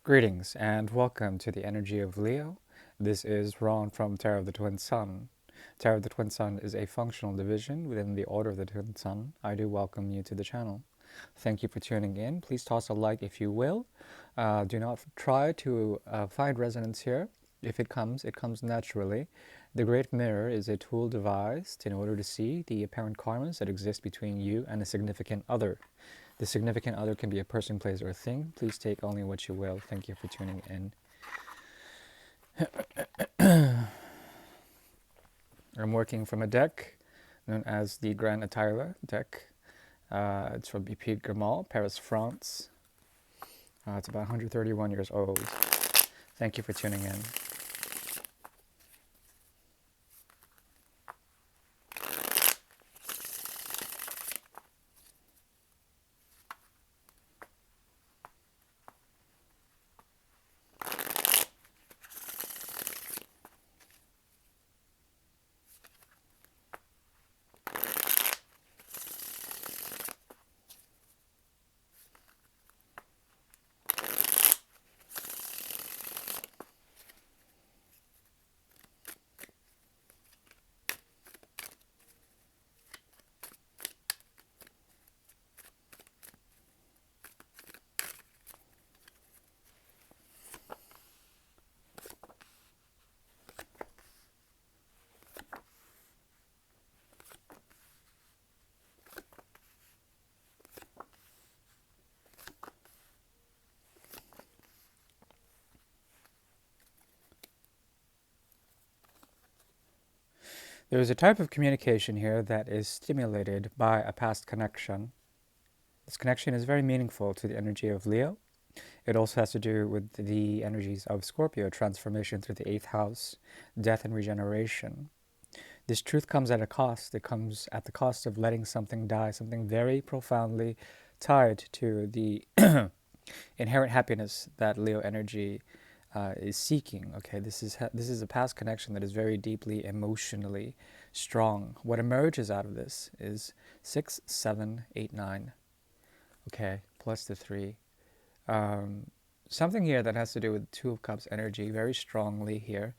Greetings and welcome to the energy of Leo. This is Ron from Tarot of the Twin Sun. Tarot of the Twin Sun is a functional division within the Order of the Twin Sun. I do welcome you to the channel. Thank you for tuning in. Please toss a like if you will. Do not try to find resonance here. If it comes naturally. The Great Mirror is a tool devised in order to see the apparent karmas that exist between you and a significant other. The significant other can be a person, place, or thing. Please take only what you will. Thank you for tuning in. I'm working from a deck known as the Grand Attila deck. It's from Pete Gamal, Paris, France. It's about 131 years old. Thank you for tuning in. There is a type of communication here that is stimulated by a past connection. This connection is very meaningful to the energy of Leo. It also has to do with the energies of Scorpio, transformation through the 8th house, death and regeneration. This truth comes at a cost. It comes at the cost of letting something die, something very profoundly tied to the inherent happiness that Leo energy is seeking. Okay, this is a past connection that is very deeply emotionally strong. What emerges out of this is 6, 7, 8, 9. Okay, plus the 3. Something here that has to do with Two of Cups energy very strongly here.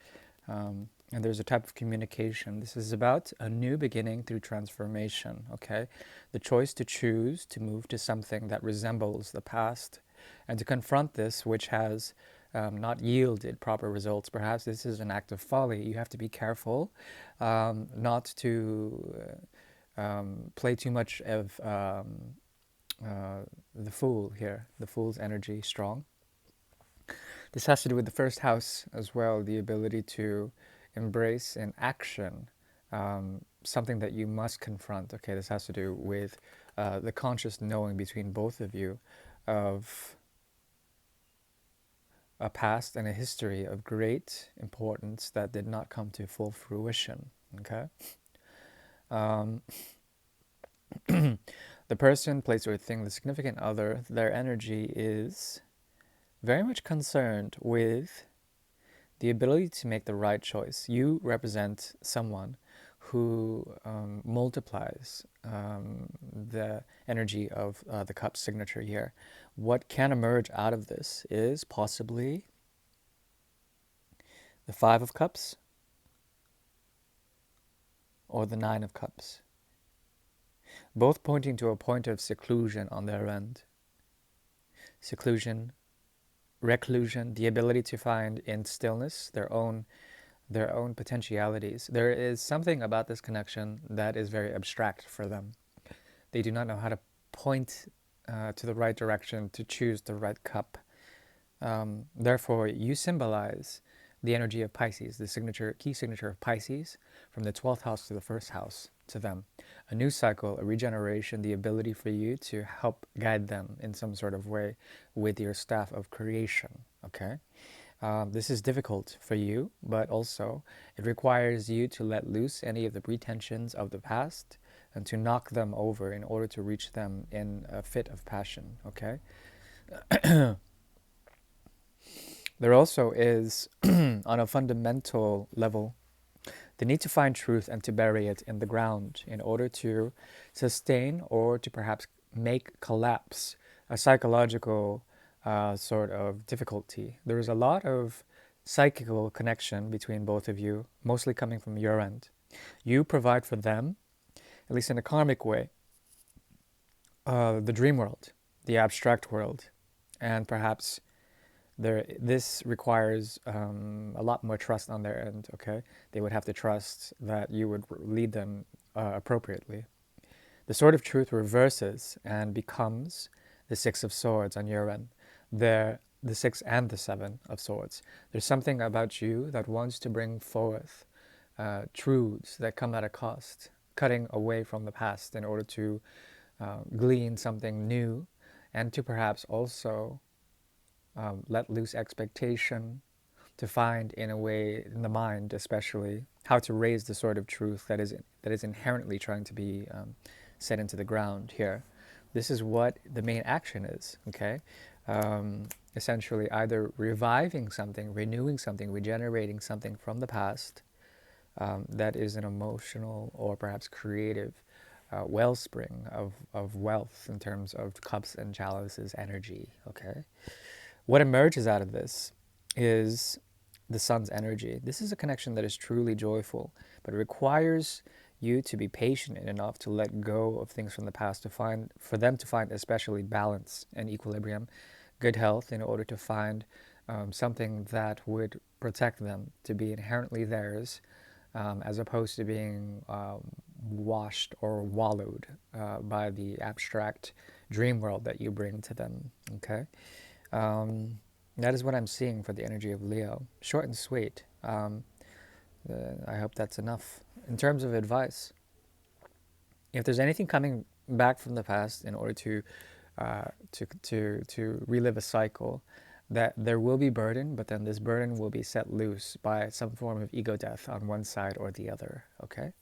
And there's a type of communication. This is about a new beginning through transformation, okay? The choice to choose to move to something that resembles the past and to confront this which has not yielded proper results. Perhaps this is an act of folly. You have to be careful not to play too much of the Fool here, the Fool's energy strong. This has to do with the first house as well, the ability to embrace in action something that you must confront. Okay, this has to do with the conscious knowing between both of you of a past and a history of great importance that did not come to full fruition. Okay. The person, place, or thing, the significant other, their energy is very much concerned with the ability to make the right choice. You represent someone who multiplies the energy of the cup signature here. What can emerge out of this is possibly the 5 of Cups or the 9 of Cups, both pointing to a point of seclusion on their end. Seclusion, reclusion, the ability to find in stillness their own potentialities. There is something about this connection that is very abstract for them. They do not know how to point to the right direction, to choose the right cup. Therefore, you symbolize the energy of Pisces, the key signature of Pisces, from the 12th house to the 1st house to them. A new cycle, a regeneration, the ability for you to help guide them in some sort of way with your staff of creation, okay? This is difficult for you, but also it requires you to let loose any of the pretensions of the past and to knock them over in order to reach them in a fit of passion, okay? There also is, on a fundamental level, the need to find truth and to bury it in the ground in order to sustain or to perhaps make collapse a psychological sort of difficulty. There is a lot of psychical connection between both of you, mostly coming from your end. You provide for them, at least in a karmic way, the dream world, the abstract world, and perhaps this requires a lot more trust on their end. Okay, they would have to trust that you would lead them appropriately. The Sword of Truth reverses and becomes the Six of Swords on your end. The Six and the Seven of Swords. There's something about you that wants to bring forth truths that come at a cost, cutting away from the past in order to glean something new, and to perhaps also let loose expectation, to find in a way, in the mind especially, how to raise the Sword of Truth that is inherently trying to be set into the ground here. This is what the main action is, okay? Essentially either reviving something, renewing something, regenerating something from the past that is an emotional or perhaps creative wellspring of wealth in terms of cups and chalices energy, okay? What emerges out of this is the sun's energy. This is a connection that is truly joyful, but it requires you to be patient enough to let go of things from the past for them to find especially balance and equilibrium, good health, in order to find something that would protect them, to be inherently theirs, as opposed to being washed or wallowed by the abstract dream world that you bring to them. Okay, that is what I'm seeing for the energy of Leo. Short and sweet. I hope that's enough. In terms of advice, if there's anything coming back from the past in order to relive a cycle, that there will be burden, but then this burden will be set loose by some form of ego death on one side or the other. Okay,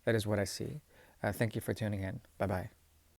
that is what I see. Thank you for tuning in. Bye bye.